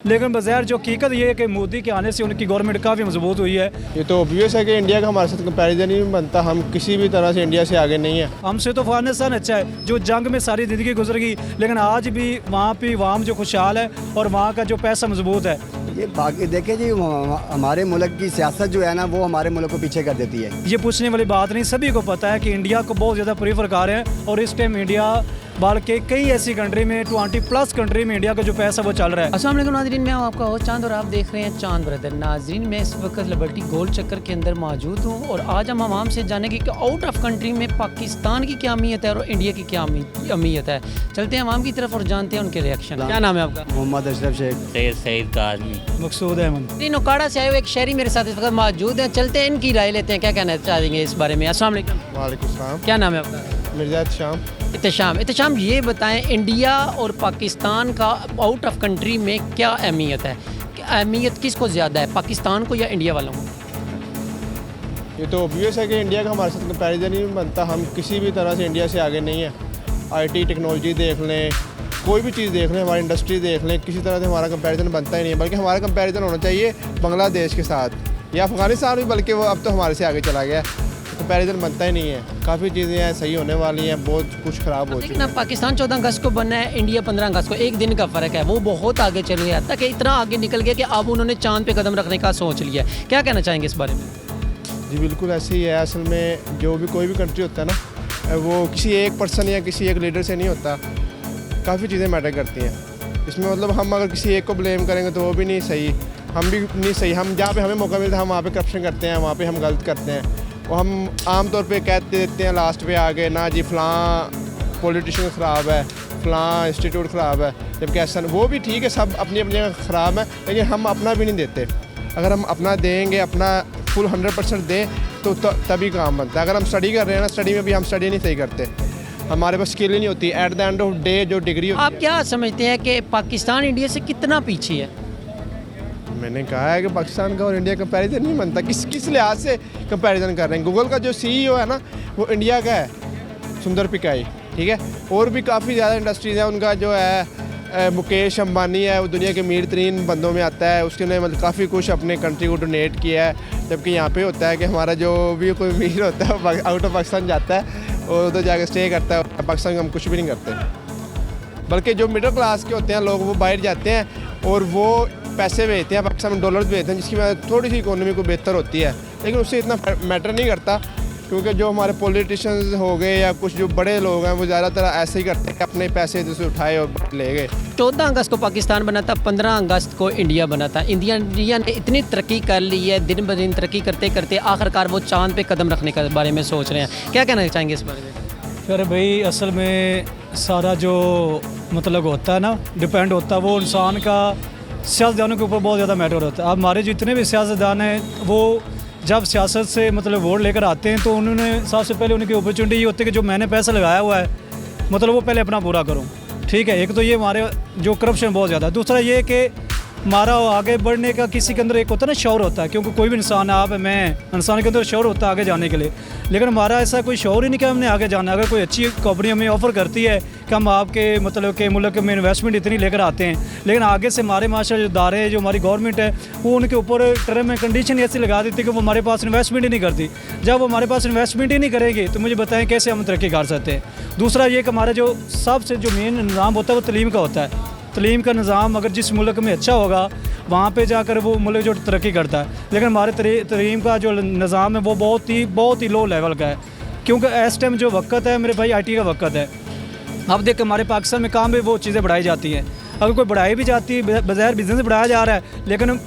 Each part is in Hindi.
लेकिन बज़ाहिर जो हकीकत ये है कि मोदी के आने से उनकी गवर्नमेंट काफ़ी मजबूत हुई है। ये तो ऑब्वियस है कि इंडिया का हमारे साथ कंपैरिजन ही नहीं बनता, हम किसी भी तरह से इंडिया से आगे नहीं है। हमसे तो अफगानिस्तान अच्छा है जो जंग में सारी ज़िंदगी गुजर गई, लेकिन आज भी वहाँ पे वाम जो खुशहाल है और वहाँ का जो पैसा मजबूत है। ये बाकी देखें जी, हमारे मुल्क की सियासत जो है ना वो हमारे मुल्क को पीछे कर देती है। ये पूछने वाली बात नहीं, सभी को पता है कि इंडिया को बहुत ज़्यादा प्रीफर कर रहे हैं और इस टाइम इंडिया बल्कि कई ऐसी कंट्री में 20+ कंट्री में इंडिया का जो पैसा वो चल रहा है। अस्सलाम वालेकुम नाज़रीन, मैं हूं आपका होस्ट चांद और आप देख रहे हैं चांद ब्रदर। नाज़रीन, मैं इस वक्त लिबर्टी गोल चक्कर के अंदर मौजूद हूं और आज हम आवाम से जानेंगे कि आउट ऑफ कंट्री में पाकिस्तान की क्या अहमियत है और इंडिया की क्या अहमियत है। चलते हैं आवाम की तरफ और जानते हैं उनके रिएक्शन। क्या नाम है आपका? मोहम्मद अशरफ शेख। सईद का आदमी मकसूद अहमद। इन ओकाड़ा से आए हुए एक शहरी मेरे साथ इस वक्त मौजूद हैं। चलते हैं इनकी राय लेते हैं, क्या कहना चाहेंगे इस बारे में। अस्सलाम वालेकुम। वालेकुम सलाम। क्या नाम है आपका? मिर्जा शाम। इत्तेशाम, ये बताएं इंडिया और पाकिस्तान का आउट ऑफ कंट्री में क्या अहमियत है? अहमियत किसको ज़्यादा है, पाकिस्तान को या इंडिया वालों को? ये तो ऑब्वियस है कि इंडिया का हमारे साथ कंपैरिजन ही नहीं बनता, हम किसी भी तरह से इंडिया से आगे नहीं है। आईटी टेक्नोलॉजी देख लें, कोई भी चीज़ देख लें, हमारी इंडस्ट्री देख लें, किसी तरह से हमारा कंपैरिजन बनता ही नहीं है। बल्कि हमारा कंपैरिजन होना चाहिए बांग्लादेश के साथ या अफ़गानिस्तान भी, बल्कि वो अब तो हमारे से आगे चला गया है। कंपैरिजन बनता ही नहीं है। काफ़ी चीज़ें हैं सही होने वाली हैं, बहुत कुछ ख़राब हो चुकी लेकिन अब पाकिस्तान 14 अगस्त को बनना है, इंडिया 15 अगस्त को, एक दिन का फ़र्क है। वो बहुत आगे चल गया था कि इतना आगे निकल गया कि अब उन्होंने चांद पे कदम रखने का सोच लिया है। क्या कहना चाहेंगे इस बारे में? जी बिल्कुल ऐसे ही है। असल में जो भी कोई भी कंट्री होता है ना, वो किसी एक पर्सन या किसी एक लीडर से नहीं होता। काफ़ी चीज़ें मैटर करती हैं इसमें। मतलब हम अगर किसी एक को ब्लेम करेंगे तो वो भी नहीं सही, हम भी नहीं सही। हम जहाँ पे हमें मौका मिलता है हम वहाँ पे करप्शन करते हैं, वहाँ पे हम गलत करते हैं। और हम आम तौर पे कहते देते हैं लास्ट पे आगे ना जी फ़लाँ पॉलिटिशियन ख़राब है, फ़लाँ इंस्टीट्यूट ख़राब है, जबकि ऐसा वो भी ठीक है, सब अपनी अपनी जगह ख़राब है, लेकिन हम अपना भी नहीं देते। अगर हम अपना देंगे, अपना फुल 100% दें तो तभी काम बनता है। अगर हम स्टडी कर रहे हैं ना, स्टडी में भी हम स्टडी नहीं सही करते, हमारे पास स्किल ही नहीं होती। At the end of day जो डिग्री होती है। आप क्या समझते हैं कि पाकिस्तान इंडिया से कितना पीछे है? मैंने कहा है कि पाकिस्तान का और इंडिया का कंपैरिजन नहीं बनता। किस लिहाज से कंपैरिजन कर रहे हैं? गूगल का जो सीईओ है ना वो इंडिया का है, सुंदर पिचाई, ठीक है। और भी काफ़ी ज़्यादा इंडस्ट्रीज़ हैं। उनका जो है मुकेश अंबानी है, वो दुनिया के अमीर तरीन बंदों में आता है। उसने मतलब काफ़ी कुछ अपने कंट्री को डोनेट किया है। जबकि यहाँ पे होता है कि हमारा जो भी कोई अमीर होता है वो आउट ऑफ पाकिस्तान जाता है और उधर जाके स्टे करता है। पाकिस्तान में हम कुछ भी नहीं करते, बल्कि जो मिडिल क्लास के होते हैं लोग वो बाहर जाते हैं और वो पैसे भेजते हैं, पाकिस्तान में डॉलर्स भेजते हैं, जिसकी वजह से थोड़ी सी इकोनॉमी को बेहतर होती है। लेकिन उससे इतना मैटर नहीं करता, क्योंकि जो हमारे पॉलिटिशियंस हो गए या कुछ जो बड़े लोग हैं वो ज़्यादातर ऐसे ही करते हैं कि अपने पैसे से उठाए और ले गए। 14 अगस्त को पाकिस्तान बना था, 15 अगस्त को इंडिया बना था। इंडिया ने इतनी तरक्की कर ली है, दिन ब दिन तरक्की करते करते आखिरकार वो चांद पे कदम रखने के बारे में सोच रहे हैं। क्या कहना चाहेंगे इस बारे में? फिर भाई असल में सारा जो मतलब होता है ना, डिपेंड होता है वो इंसान का सियासतदानों के ऊपर बहुत ज़्यादा मैटर होता है। अब हमारे जितने भी सियासतदान हैं वो जब सियासत से मतलब वोट लेकर आते हैं तो उन्होंने सबसे पहले उनकी अपॉर्चुनिटी ये होती है कि जो मैंने पैसा लगाया हुआ है मतलब वो पहले अपना पूरा करूं, ठीक है। एक तो ये हमारे जो करप्शन बहुत ज़्यादा है। दूसरा ये कि हमारा आगे बढ़ने का किसी के अंदर एक होता है ना शौर होता है, क्योंकि कोई भी इंसान आप मैं इंसान के अंदर शौर होता है आगे जाने के लिए। लेकिन हमारा ऐसा कोई शौर ही नहीं कि हमने आगे जाना। अगर कोई अच्छी कंपनी हमें ऑफ़र करती है कि हम आपके मतलब के मुल्क में इन्वेस्टमेंट इतनी लेकर आते हैं, लेकिन आगे से हमारे माशा जो इदारे हैं, जो हमारी गवर्नमेंट है, वो उनके ऊपर टर्म एंड कंडीशन ऐसी लगा देती है कि वो हमारे पास इन्वेस्टमेंट ही नहीं करती। जब वो हमारे पास इन्वेस्टमेंट ही नहीं करेंगे तो मुझे बताएं कैसे हम तरक्की कर सकते हैं। दूसरा ये कि हमारा जो सबसे जो मेन निज़ाम होता है वो तलीम का होता है। तलीम का निज़ाम अगर जिस मुल्क में अच्छा होगा वहाँ पे जाकर वो मुल्क जो तरक्की करता है। लेकिन हमारे तलीम का जो निज़ाम है वो बहुत ही लो लेवल का है, क्योंकि इस टाइम जो वक्त है मेरे भाई IT का वक्त है। अब देख हमारे पाकिस्तान में काम में वो चीज़ें बढ़ाई जाती हैं। अगर कोई बढ़ाई भी जाती है, बज़ाहिर बिज़नेस बढ़ाया जा रहा है, लेकिन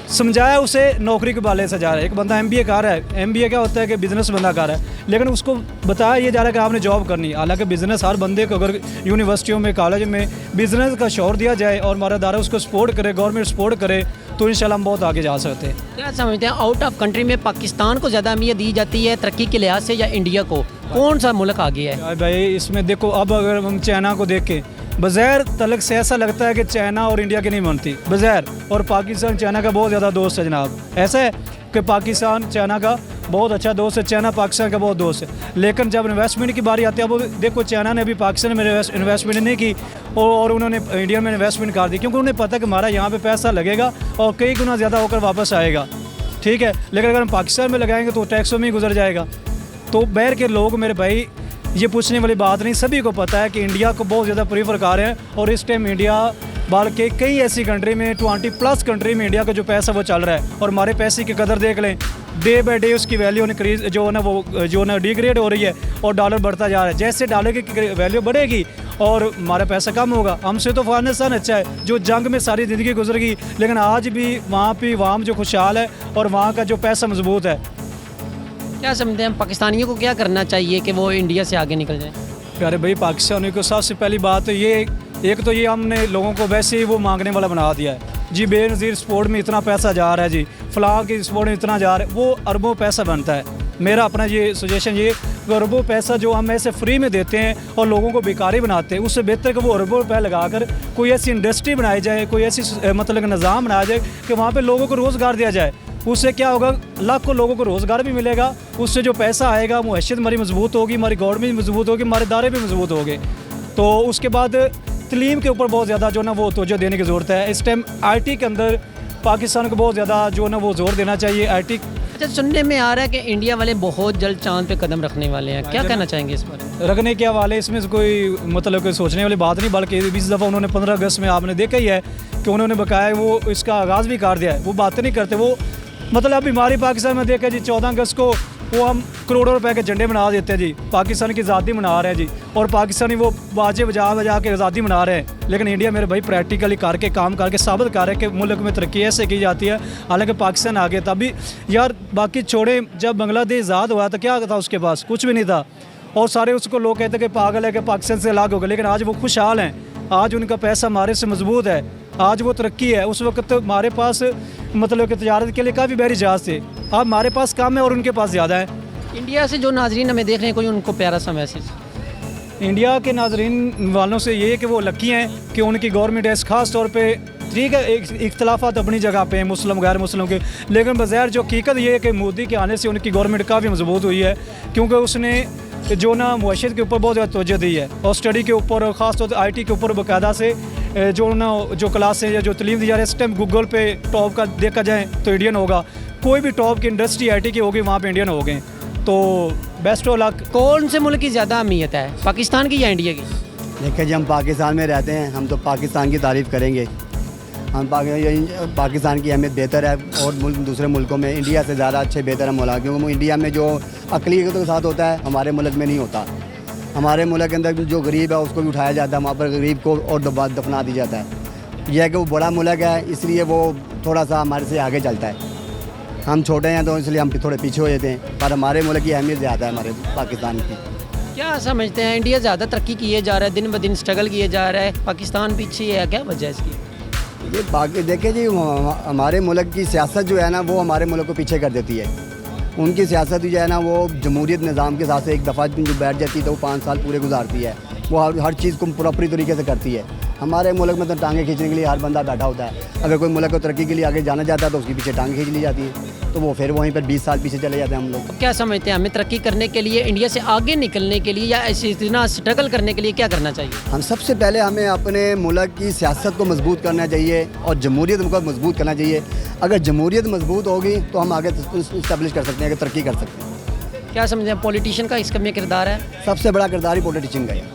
समझाया उसे नौकरी के वाले से जा रहा है। एक बंदा MBA कर रहा है, MBA क्या होता है कि बिज़नेस बंदा कर रहा है, लेकिन उसको बताया ये जा रहा है कि आपने जॉब करनी है। हालांकि बिज़नेस हर बंदे को अगर यूनिवर्सिटियों में कॉलेज में बिज़नेस का शौर दिया जाए और हमारा इदारा उसको सपोर्ट करे, गवर्नमेंट सपोर्ट करे, तो इंशाल्लाह हम बहुत आगे जा सकते हैं। क्या समझते हैं आउट ऑफ कंट्री में पाकिस्तान को ज़्यादा अहमियत दी जाती है तरक्की के लिहाज से या इंडिया को? कौन सा मुल्क आगे है भाई इसमें? देखो अब अगर हम चाइना को देखें, बज़ाहिर तलक से ऐसा लगता है कि चाइना और इंडिया की नहीं बनती बज़ाहिर, और पाकिस्तान चाइना का बहुत ज़्यादा दोस्त है जनाब। ऐसा है कि पाकिस्तान चाइना का बहुत अच्छा दोस्त है, चाइना पाकिस्तान का बहुत दोस्त है। लेकिन जब इन्वेस्टमेंट की बारी आती है, अब देखो चाइना ने अभी पाकिस्तान में इन्वेस्टमेंट नहीं की और उन्होंने इंडिया में इन्वेस्टमेंट कर दी, क्योंकि उन्हें पता है कि हमारा यहाँ पे पैसा लगेगा और कई गुना ज़्यादा होकर वापस आएगा, ठीक है। लेकिन अगर हम पाकिस्तान में लगाएंगे तो टैक्सों में ही गुजर जाएगा। तो बाहर के लोग मेरे भाई ये पूछने वाली बात नहीं, सभी को पता है कि इंडिया को बहुत ज़्यादा प्रीफर कर रहे हैं। और इस टाइम इंडिया बल्कि कई ऐसी कंट्री में 20+ कंट्री में इंडिया का जो पैसा वो चल रहा है। और हमारे पैसे की कदर देख लें, डे बाई डे उसकी वैल्यू इंक्रीज जो ना डिग्रेड हो रही है और डॉलर बढ़ता जा रहा है। जैसे डॉलर की वैल्यू बढ़ेगी और हमारा पैसा कम होगा। हमसे तो अफगानिस्तान अच्छा है जो जंग में सारी ज़िंदगी गुजर गई, लेकिन आज भी वहाँ पे वाम जो खुशहाल है और वहाँ का जो पैसा मजबूत है। क्या समझते हैं पाकिस्तानियों को क्या करना चाहिए कि वो इंडिया से आगे निकल जाए? प्यारे भाई, पाकिस्तानियों को सबसे पहली बात तो ये एक तो ये हमने लोगों को वैसे ही वो मांगने वाला बना दिया है जी। बेनज़ीर स्पोर्ट में इतना पैसा जा रहा है जी, फ़लाँ की स्पोर्ट में इतना जा रहा है, वो अरबों पैसा बनता है। मेरा अपना ये सजेशन ये अरबों पैसा जो हम ऐसे फ्री में देते हैं और लोगों को बेकारी बनाते हैं, उससे बेहतर कि वो अरबों रुपये लगाकर कोई ऐसी इंडस्ट्री बनाई जाए, कोई ऐसी मतलब निज़ाम बनाया जाए कि वहाँ पे लोगों को रोज़गार दिया जाए। उससे क्या होगा, लाखों लोगों को रोज़गार भी मिलेगा, उससे जो पैसा आएगा वो हैसियत हमारी मजबूत होगी, हमारी गवर्नमेंट भी मजबूत होगी, हमारे इदारे भी मजबूत होंगे। तो उसके बाद तलीम के ऊपर बहुत ज़्यादा जो ना वो तवज्जो देने की ज़रूरत है। इस टाइम IT के अंदर पाकिस्तान को बहुत ज़्यादा जो ना वो जोर देना चाहिए। IT अच्छा, सुनने में आ रहा है कि इंडिया वाले बहुत जल्द चांद पे कदम रखने वाले हैं, क्या कहना चाहेंगे इस बारे? रखने के हवाले इसमें से कोई मतलब कोई सोचने वाली बात नहीं, बल्कि 20 दफ़ा उन्होंने 15 अगस्त में आपने देखा ही है कि उन्होंने बकाया वो इसका आगाज़ भी कर दिया है। वो बातें नहीं करते, वो मतलब अभी हमारी पाकिस्तान में देखा जी 14 अगस्त को वो हम करोड़ों रुपए के झंडे बना देते हैं जी, पाकिस्तान की आज़ादी मना रहे हैं जी, और पाकिस्तानी वो बाजे बजा के आज़ादी मना रहे हैं। लेकिन इंडिया मेरे भाई प्रैक्टिकली करके काम करके साबित कर रहे हैं कि मुल्क में तरक्की ऐसे की जाती है। हालांकि पाकिस्तान आगे था अभी यार, बाकी छोड़े, जब बांग्लादेश आज़ाद हुआ था क्या था उसके पास? कुछ भी नहीं था। और सारे उसको लोग कहते हैं कि पागल है कि पाकिस्तान से अलग हो गए, लेकिन आज वो खुशहाल हैं, आज उनका पैसा हमारे से मजबूत है, आज वो तरक्की है। उस वक्त तो हमारे पास मतलब कि तजारत के लिए काफ़ी बहरी जहाज़ थे, अब हमारे पास कम है और उनके पास ज़्यादा है। इंडिया से जो नाजरीन हमें देख रहे हैं, कोई उनको प्यारा सा मैसेज? इंडिया के नाजरीन वालों से ये है कि वो लकी हैं कि उनकी गवर्नमेंट है, ख़ास तौर पे ठीक है इख्तलाफात अपनी जगह पे हैं मुस्लिम गैर मुस्लिम के, लेकिन बज़ाहिर जो हकीकत ये है कि मोदी के आने से उनकी गवर्नमेंट काफ़ी मजबूत हुई है, क्योंकि उसने जो ना मुआशरत के ऊपर बहुत ज़्यादा तवज्जो दी है और स्टडी के ऊपर और ख़ास तौर पर IT के ऊपर बाकायदा से जो ना जो क्लासें या जो तलीम दी जा रही है। इस टाइम गूगल पे टॉप का देखा जाए तो इंडियन होगा, कोई भी टॉप की इंडस्ट्री IT की होगी वहाँ पे इंडियन हो गए। तो बेस्ट ऑफ लक। कौन से मुल्क की ज़्यादा अहमियत है, पाकिस्तान की या इंडिया की? देखिए जी, हम पाकिस्तान में रहते हैं, हम तो पाकिस्तान की तारीफ़ करेंगे। हम पाकिस्तान की अहमियत बेहतर है और दूसरे मुल्कों में इंडिया से ज़्यादा अच्छे बेहतर हम मुल्क, क्योंकि इंडिया में जो अक़लियत के साथ होता है हमारे मुल्क में नहीं होता। हमारे मुल्क के अंदर जो गरीब है उसको भी उठाया जाता है, वहाँ पर गरीब को और दफना दिया जाता है। यह है कि वो बड़ा मुल्क है, इसलिए वो थोड़ा सा हमारे से आगे चलता है। हम छोटे हैं तो इसलिए हम थोड़े पीछे हो जाते हैं, पर हमारे मुल्क की अहमियत ज़्यादा है हमारे पाकिस्तान की। क्या समझते हैं, इंडिया ज़्यादा तरक्की किए जा रहा है, दिन ब दिन स्ट्रगल किए जा रहा है, पाकिस्तान पीछे है, क्या वजह है इसकी? ये बाकी देखिए जी, हमारे मुल्क की सियासत जो है ना वो हमारे मुल्क को पीछे कर देती है। उनकी सियासत जो है ना वो जमहूरियत निज़ाम के साथ से एक दफ़ा जो बैठ जाती है तो वो 5 साल पूरे गुजारती है, वो हर चीज़ को प्रॉपरी तरीके से करती है। हमारे मुल्क में तो टांगे खींचने के लिए हर बंदा बैठा होता है। अगर कोई मुल्क को तरक्की के लिए आगे जाना चाहता है तो उसके पीछे टांगे खींच ली जाती है, तो वो फिर वहीं पर 20 साल पीछे चले जाते हैं हम लोग। क्या समझते हैं, हमें तरक्की करने के लिए, इंडिया से आगे निकलने के लिए या ऐसे इतना स्ट्रगल करने के लिए क्या करना चाहिए? हम सबसे पहले हमें अपने मुल्क की सियासत को मजबूत करना चाहिए और जमहूरियत को मजबूत करना चाहिए। अगर जमहूरियत मजबूत होगी तो हम आगे इस्टेब्लिश कर सकते हैं, आगे तरक्की कर सकते हैं। क्या समझते हैं, पॉलिटिशियन का इसका में किरदार है? सबसे बड़ा किरदार ही पॉलिटिशियन का है।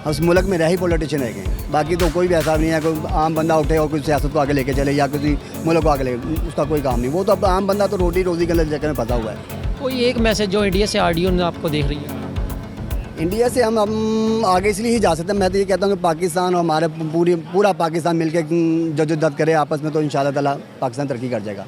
उस मुल्क में रह ही पॉलिटिशियन है, बाकी तो कोई भी ऐसा नहीं है कोई आम बंदा उठे और कोई सियासत को आगे लेके चले या किसी मुल्क को आगे ले, उसका कोई काम नहीं। वो तो अब आम बंदा तो रोज़ी के अंदर चक्कर में फंसा हुआ है। कोई एक मैसेज जो इंडिया से ऑडियो आपको देख रही है? इंडिया से हम आगे इसलिए ही जा सकते हैं, मैं तो ये कहता हूँ कि पाकिस्तान और हमारे पूरा पाकिस्तान मिलकर जद्दोजहद करे आपस में, तो इंशाअल्लाह ताला पाकिस्तान तरक्की कर जाएगा।